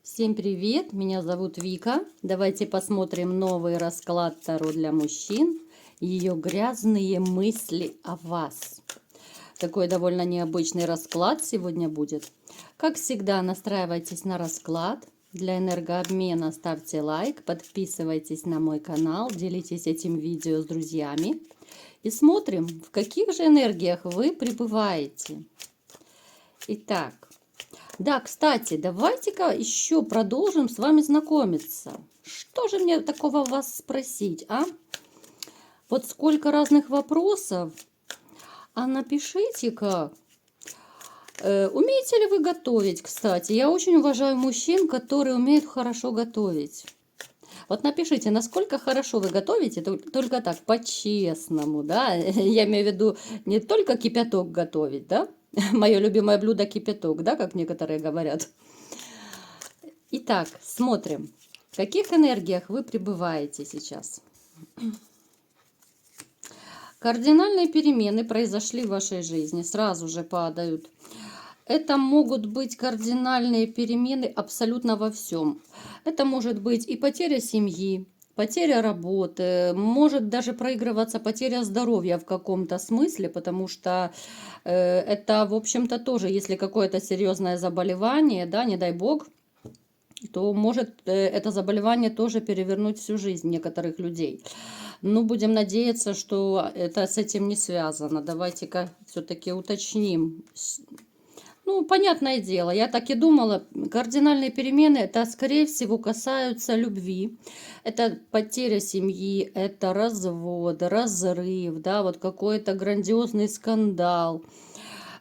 Всем привет, меня зовут Вика. Давайте посмотрим новый расклад Таро для мужчин. Ее грязные мысли о вас. Такой довольно необычный расклад сегодня будет. Как всегда, настраивайтесь на расклад. Для энергообмена ставьте лайк, подписывайтесь на мой канал, делитесь этим видео с друзьями. И смотрим, в каких же энергиях вы пребываете. Итак. Да, кстати, давайте-ка еще продолжим с вами знакомиться. Что же мне такого вас спросить, а? Вот сколько разных вопросов. А напишите-ка, умеете ли вы готовить, кстати? Я очень уважаю мужчин, которые умеют хорошо готовить. Вот напишите, насколько хорошо вы готовите, только так, по-честному, да? Я имею в виду не только кипяток готовить, да? Мое любимое блюдо кипяток, да, как некоторые говорят. Итак, смотрим, в каких энергиях вы пребываете сейчас. Кардинальные перемены произошли в вашей жизни, сразу же падают. Это могут быть кардинальные перемены абсолютно во всем. Это может быть и потеря семьи, потеря работы, может даже проигрываться потеря здоровья в каком-то смысле, потому что это, в общем-то, тоже, если какое-то серьезное заболевание, да, не дай бог, то может это заболевание тоже перевернуть всю жизнь некоторых людей. Но будем надеяться, что это с этим не связано. Давайте-ка все-таки уточним. Ну, понятное дело, я так и думала, кардинальные перемены, это, скорее всего, касаются любви. Это потеря семьи, это развод, разрыв, да, вот какой-то грандиозный скандал.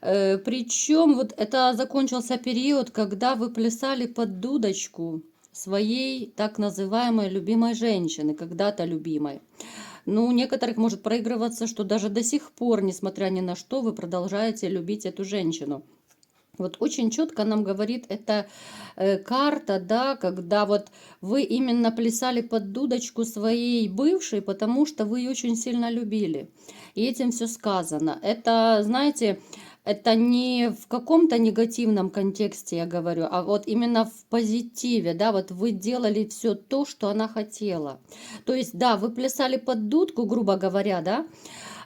Причем вот это закончился период, когда вы плясали под дудочку своей так называемой любимой женщины, когда-то любимой. Ну, у некоторых может проигрываться, что даже до сих пор, несмотря ни на что, вы продолжаете любить эту женщину. Вот очень четко нам говорит эта карта, да, когда вот вы именно плясали под дудочку своей бывшей, потому что вы ее очень сильно любили. И этим все сказано. Это, знаете, это не в каком-то негативном контексте я говорю, а вот именно в позитиве, да, вот вы делали все то, что она хотела. То есть, да, вы плясали под дудку, грубо говоря, да,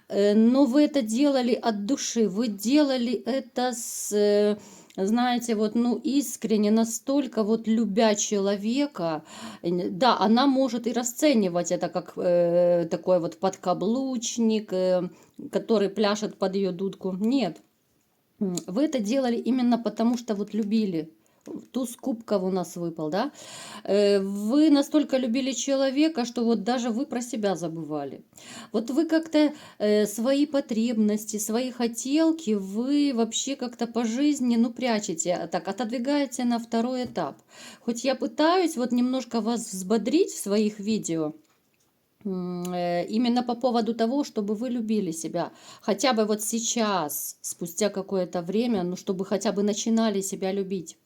но вы это делали от души, вы делали это с, знаете, вот, ну, искренне, настолько вот любя человека. Да, она может и расценивать это как такой вот подкаблучник, который пляшет под ее дудку. Нет, вы это делали именно потому, что вот любили. Туз кубков у нас выпал, да? Вы настолько любили человека, что вот даже вы про себя забывали. Вот вы как-то свои потребности, свои хотелки, вы вообще как-то по жизни, ну, прячете, так, отодвигаете на второй этап. Хоть я пытаюсь вот немножко вас взбодрить в своих видео, именно по поводу того, чтобы вы любили себя. Хотя бы вот сейчас, спустя какое-то время, ну, чтобы хотя бы начинали себя любить.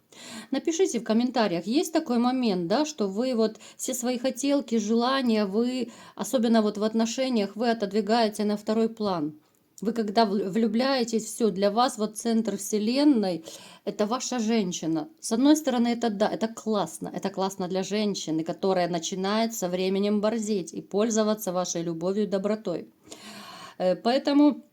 Напишите в комментариях, есть такой момент, да, что вы вот все свои хотелки, желания, вы, особенно вот в отношениях, вы отодвигаете на второй план. Вы когда влюбляетесь, все, для вас вот центр вселенной, это ваша женщина. С одной стороны, это да, это классно для женщины, которая начинает со временем борзеть и пользоваться вашей любовью и добротой. Поэтому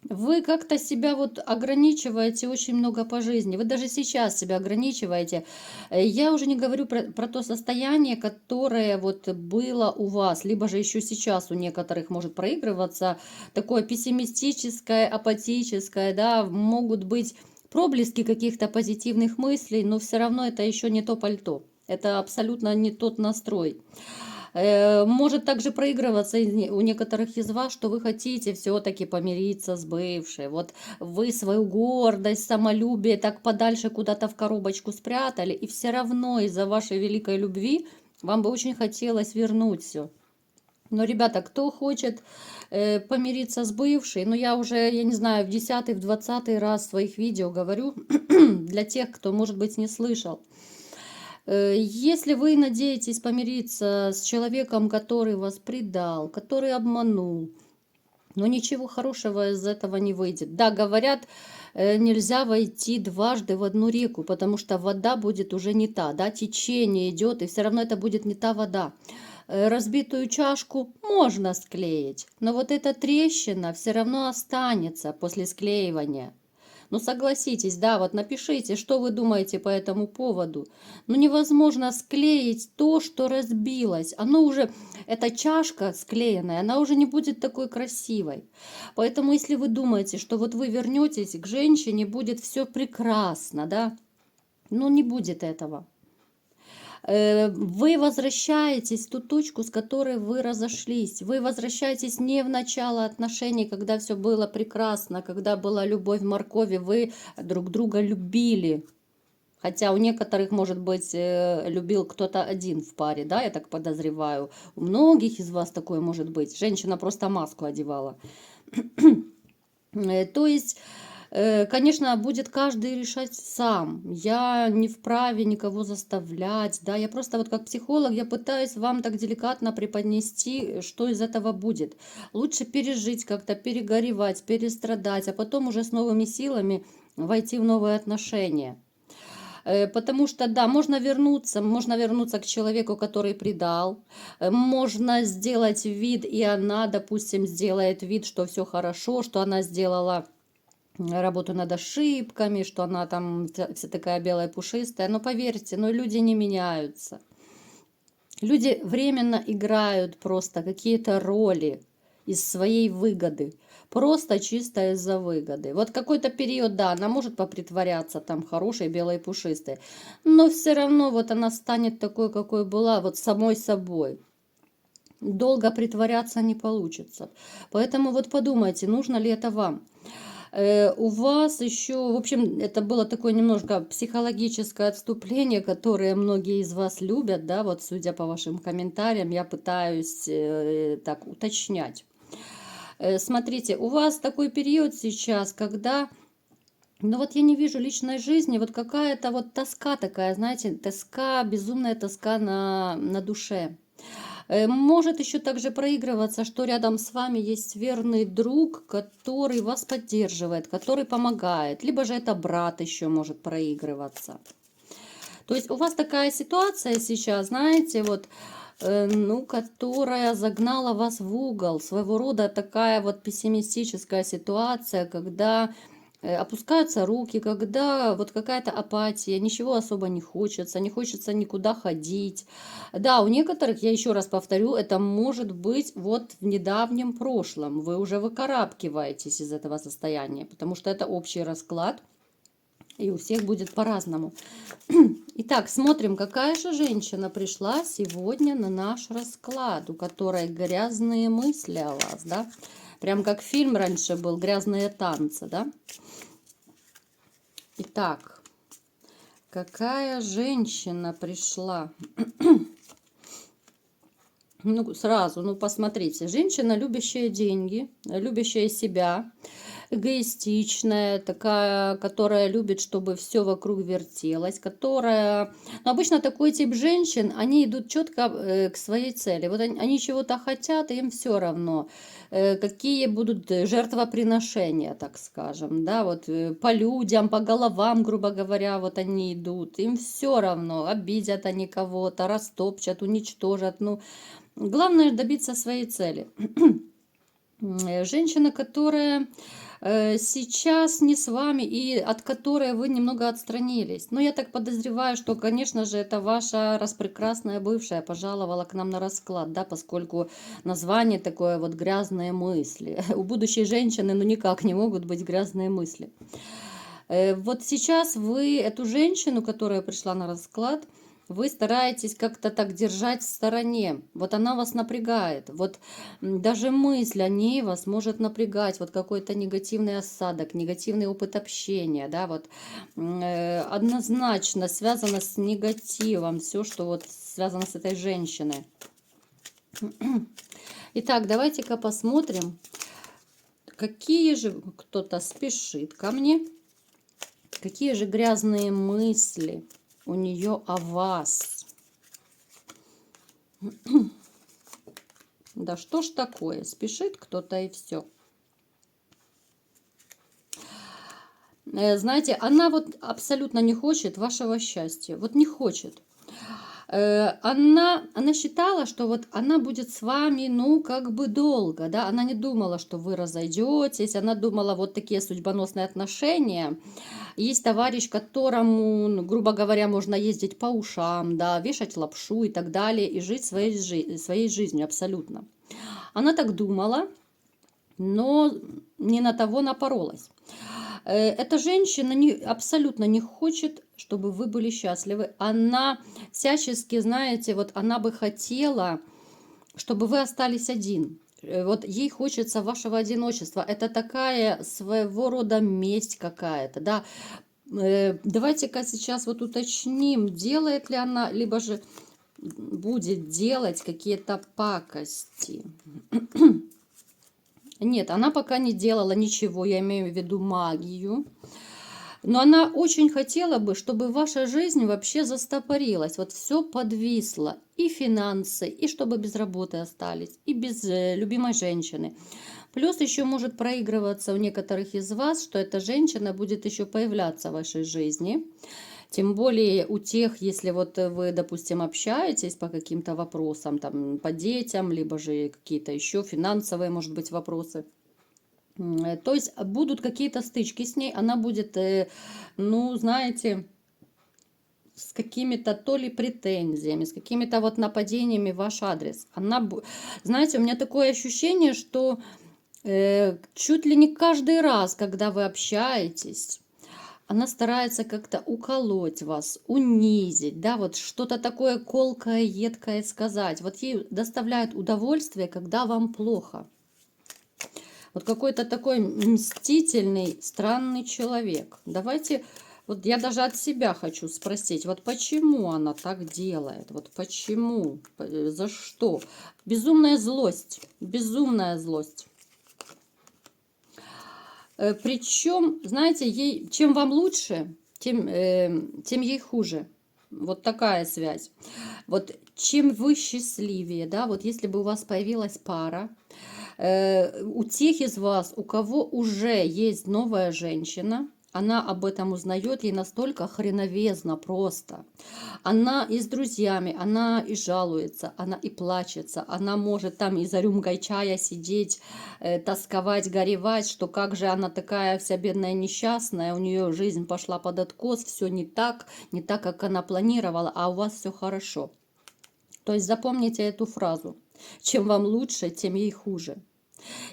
вы как-то себя вот ограничиваете очень много по жизни. Вы даже сейчас себя ограничиваете. Я уже не говорю про то состояние, которое вот было у вас, либо же еще сейчас у некоторых может проигрываться, такое пессимистическое, апатическое, да, могут быть проблески каких-то позитивных мыслей, но все равно это еще не то пальто. Это абсолютно не тот настрой. Может также проигрываться у некоторых из вас, что вы хотите все-таки помириться с бывшей. Вот вы свою гордость, самолюбие так подальше куда-то в коробочку спрятали, и все равно из-за вашей великой любви вам бы очень хотелось вернуть все. Но, ребята, кто хочет помириться с бывшей, ну я уже, я не знаю, в 10-й, в 20-й раз в своих видео говорю, для тех, кто, может быть, не слышал. Если вы надеетесь помириться с человеком, который вас предал, который обманул, но ничего хорошего из этого не выйдет. Да, говорят, нельзя войти дважды в одну реку, потому что вода будет уже не та, да, течение идет, и все равно это будет не та вода. Разбитую чашку можно склеить, но вот эта трещина все равно останется после склеивания. Ну согласитесь, да, вот напишите, что вы думаете по этому поводу. Ну невозможно склеить то, что разбилось. Оно уже, эта чашка склеенная, она уже не будет такой красивой. Поэтому если вы думаете, что вот вы вернетесь к женщине, будет все прекрасно, да, ну не будет этого. Вы возвращаетесь в ту точку, с которой вы разошлись. Вы возвращаетесь не в начало отношений, когда все было прекрасно, когда была любовь в моркови, вы друг друга любили. Хотя у некоторых, может быть, любил кто-то один в паре, да, я так подозреваю. У многих из вас такое может быть. Женщина просто маску одевала. То есть, конечно, будет каждый решать сам. Я не вправе никого заставлять, да. Я просто вот как психолог, я пытаюсь вам так деликатно преподнести, что из этого будет. Лучше пережить как-то, перегоревать, перестрадать, а потом уже с новыми силами войти в новые отношения. Потому что, да, можно вернуться к человеку, который предал. Можно сделать вид, и она, допустим, сделает вид, что все хорошо, что она сделала работу над ошибками, что она там вся такая белая пушистая. Но поверьте, но люди не меняются. Люди временно играют просто какие-то роли из своей выгоды. Просто чисто из-за выгоды. Вот какой-то период, да, она может попритворяться там хорошей, белой, пушистой. Но все равно вот она станет такой, какой была, вот самой собой. Долго притворяться не получится. Поэтому вот подумайте, нужно ли это вам. У вас еще, в общем, это было такое немножко психологическое отступление, которое многие из вас любят, да, вот судя по вашим комментариям, я пытаюсь так уточнять. Смотрите, у вас такой период сейчас, когда, ну вот я не вижу личной жизни, вот какая-то вот тоска такая, знаете, тоска, безумная тоска на душе. Может еще также проигрываться, что рядом с вами есть верный друг, который вас поддерживает, который помогает. Либо же это брат еще может проигрываться. То есть у вас такая ситуация сейчас, знаете, вот, ну, которая загнала вас в угол. Своего рода такая вот пессимистическая ситуация, когда опускаются руки, когда вот какая-то апатия, ничего особо не хочется никуда ходить. Да, у некоторых, я еще раз повторю, это может быть вот в недавнем прошлом. Вы уже выкарабкиваетесь из этого состояния, потому что это общий расклад, и у всех будет по-разному. Итак, смотрим, какая же женщина пришла сегодня на наш расклад, у которой грязные мысли о вас, да? Прям как фильм раньше был «Грязные танцы», да? Итак, какая женщина пришла? Ну, сразу, ну, посмотрите. Женщина, любящая деньги, любящая себя, эгоистичная, такая, которая любит, чтобы все вокруг вертелось, которая... Ну, обычно такой тип женщин, они идут четко к своей цели. Вот они чего-то хотят, и им все равно, какие будут жертвоприношения, так скажем, да, вот по людям, по головам, грубо говоря, вот они идут, им все равно, обидят они кого-то, растопчат, уничтожат, ну, главное добиться своей цели. Женщина, которая сейчас не с вами и от которой вы немного отстранились. Но я так подозреваю, что, конечно же, это ваша распрекрасная бывшая пожаловала к нам на расклад, да, поскольку название такое вот «грязные мысли». У будущей женщины ну никак не могут быть грязные мысли. Вот сейчас вы эту женщину, которая пришла на расклад, вы стараетесь как-то так держать в стороне. Вот она вас напрягает. Вот даже мысль о ней вас может напрягать. Вот какой-то негативный осадок, негативный опыт общения. Да, вот однозначно связано с негативом. Все, что вот связано с этой женщиной. Итак, давайте-ка посмотрим, какие же... Кто-то спешит ко мне. Какие же грязные мысли у нее о вас? Да что ж такое? Спешит кто-то и все. знаете, она вот абсолютно не хочет вашего счастья. Вот не хочет. Она считала, что вот она будет с вами, ну, как бы долго, да, она не думала, что вы разойдетесь, она думала, вот такие судьбоносные отношения. Есть товарищ, которому, ну, грубо говоря, можно ездить по ушам, да, вешать лапшу и так далее, и жить своей жизнью абсолютно. Она так думала, но не на того напоролась. Эта женщина абсолютно не хочет, чтобы вы были счастливы. Она всячески, знаете, вот она бы хотела, чтобы вы остались один. Вот ей хочется вашего одиночества. Это такая своего рода месть какая-то, да. Давайте-ка сейчас вот уточним, делает ли она, либо же будет делать какие-то пакости. Нет, она пока не делала ничего, я имею в виду магию. Но она очень хотела бы, чтобы ваша жизнь вообще застопорилась. Вот все подвисло. И финансы, и чтобы без работы остались, и без любимой женщины. Плюс еще может проигрываться у некоторых из вас, что эта женщина будет еще появляться в вашей жизни. Тем более у тех, если вот вы, допустим, общаетесь по каким-то вопросам, там, по детям, либо же какие-то еще финансовые, может быть, вопросы. То есть будут какие-то стычки с ней, она будет, ну, знаете, с какими-то то ли претензиями, с какими-то вот нападениями в ваш адрес. Знаете, у меня такое ощущение, что чуть ли не каждый раз, когда вы общаетесь, она старается как-то уколоть вас, унизить, да, вот что-то такое колкое, едкое сказать. Вот ей доставляет удовольствие, когда вам плохо. Вот какой-то такой мстительный, странный человек. Давайте, вот я даже от себя хочу спросить, вот почему она так делает? Вот почему? За что? Безумная злость. Безумная злость. Причем, знаете, чем вам лучше, тем ей хуже. Вот такая связь. Вот чем вы счастливее, да, вот если бы у вас появилась пара, у тех из вас, у кого уже есть новая женщина, она об этом узнает, ей настолько хреновезно просто. Она и с друзьями, она и жалуется, она и плачется, она может там и за рюмкой чая сидеть, тосковать, горевать, что как же она такая вся бедная несчастная, у нее жизнь пошла под откос, все не так, как она планировала, а у вас все хорошо. То есть запомните эту фразу. Чем вам лучше, тем ей хуже.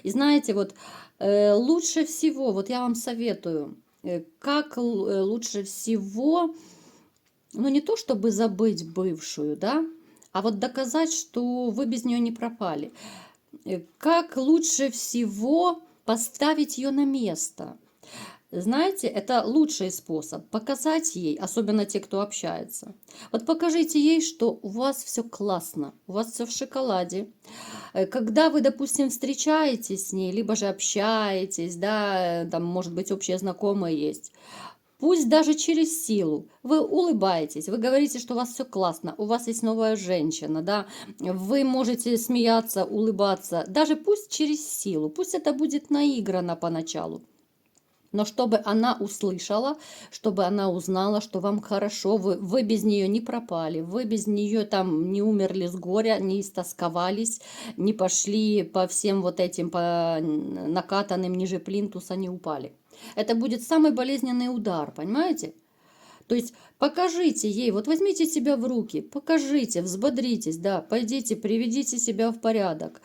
И знаете, вот лучше всего, вот я вам советую, как лучше всего, ну не то чтобы забыть бывшую, да, а вот доказать, что вы без нее не пропали. Как лучше всего поставить ее на место. Знаете, это лучший способ показать ей, особенно те, кто общается. Вот покажите ей, что у вас все классно, у вас все в шоколаде. Когда вы, допустим, встречаетесь с ней, либо же общаетесь, да, там, может быть, общие знакомые есть, пусть даже через силу, вы улыбаетесь, вы говорите, что у вас все классно, у вас есть новая женщина, да, вы можете смеяться, улыбаться, даже пусть через силу, пусть это будет наиграно поначалу. Но чтобы она услышала, чтобы она узнала, что вам хорошо, вы без нее не пропали, вы без нее там не умерли с горя, не истосковались, не пошли по всем вот этим по накатанным ниже плинтуса, не упали. Это будет самый болезненный удар, понимаете? То есть покажите ей, вот возьмите себя в руки, покажите, взбодритесь, да, пойдите, приведите себя в порядок.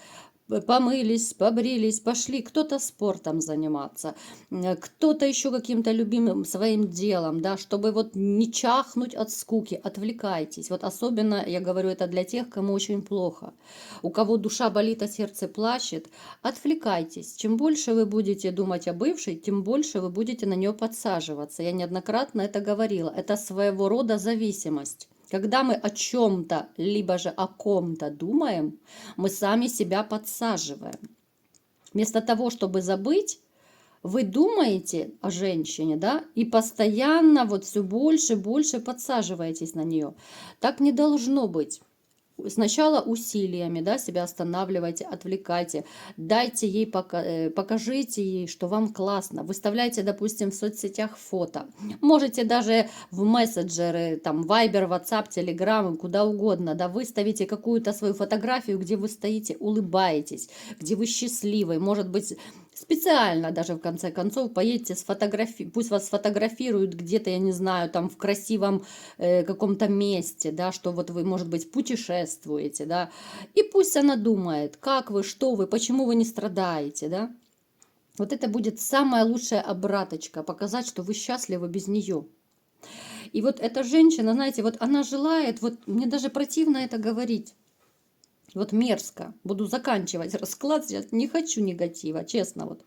Помылись, побрились, пошли кто-то спортом заниматься, кто-то еще каким-то любимым своим делом, да, чтобы вот не чахнуть от скуки, отвлекайтесь. Вот особенно, я говорю, это для тех, кому очень плохо. У кого душа болит, а сердце плачет, отвлекайтесь. Чем больше вы будете думать о бывшей, тем больше вы будете на нее подсаживаться. Я неоднократно это говорила. Это своего рода зависимость. Когда мы о чем-то, либо же о ком-то думаем, мы сами себя подсаживаем. Вместо того, чтобы забыть, вы думаете о женщине, да, и постоянно вот все больше и больше подсаживаетесь на нее. Так не должно быть. Сначала усилиями, да, себя останавливайте, отвлекайте, дайте ей, покажите ей, что вам классно. Выставляйте, допустим, в соцсетях фото. Можете даже в мессенджеры, там, Viber, WhatsApp, Telegram, куда угодно, да, выставите какую-то свою фотографию, где вы стоите, улыбаетесь, где вы счастливы. Может быть, специально даже, в конце концов, поедете пусть вас сфотографируют где-то, я не знаю, там, в красивом каком-то месте, да, что вот вы, может быть, путешествуете, да, и пусть она думает, как вы, что вы, почему вы не страдаете, да. Вот это будет самая лучшая обраточка, показать, что вы счастливы без нее. И вот эта женщина, знаете, вот она желает, вот мне даже противно это говорить, вот мерзко, буду заканчивать расклад сейчас, не хочу негатива, честно вот.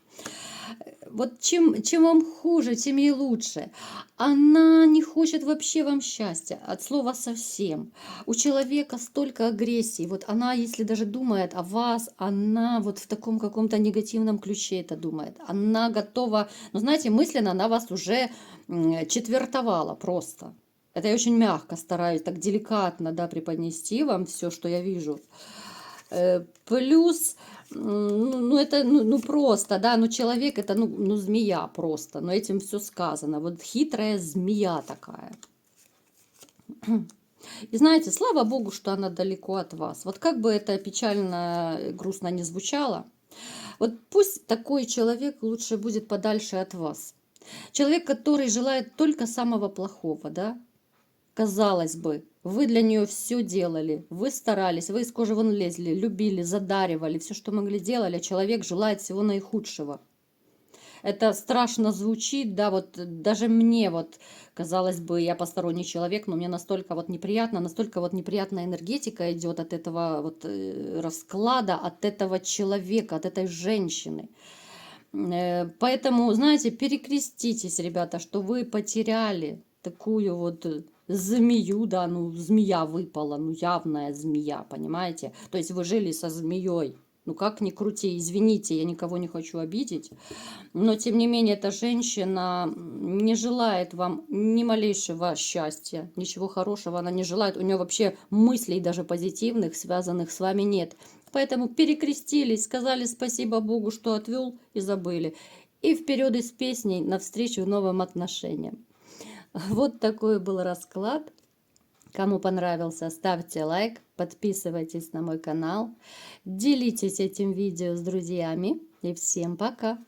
Вот чем вам хуже, тем ей лучше. Она не хочет вообще вам счастья, от слова совсем. У человека столько агрессии. Вот она, если даже думает о вас, она вот в таком каком-то негативном ключе это думает. Она готова, ну знаете, мысленно она вас уже четвертовала просто. Это я очень мягко стараюсь, так деликатно, да, преподнести вам все, что я вижу. Плюс, ну это, ну просто, да, ну человек это, ну змея просто, но этим все сказано. Вот хитрая змея такая. И знаете, слава Богу, что она далеко от вас. Вот как бы это печально, грустно не звучало, вот пусть такой человек лучше будет подальше от вас. Человек, который желает только самого плохого, да, казалось бы, вы для нее все делали, вы старались, вы из кожи вон лезли, любили, задаривали, все, что могли, делали, а человек желает всего наихудшего. Это страшно звучит, да, вот даже мне вот, казалось бы, я посторонний человек, но мне настолько вот неприятно, настолько вот неприятная энергетика идет от этого вот расклада, от этого человека, от этой женщины. Поэтому, знаете, перекреститесь, ребята, что вы потеряли такую вот змею, да, ну змея выпала, ну явная змея, понимаете? То есть вы жили со змеей. Ну как ни крути, извините, я никого не хочу обидеть, но тем не менее эта женщина не желает вам ни малейшего счастья, ничего хорошего она не желает, у нее вообще мыслей даже позитивных, связанных с вами нет. Поэтому перекрестились, сказали спасибо Богу, что отвел, и забыли. И вперед из песней навстречу новым отношениям. Вот такой был расклад. Кому понравился, ставьте лайк, подписывайтесь на мой канал, делитесь этим видео с друзьями. И всем пока!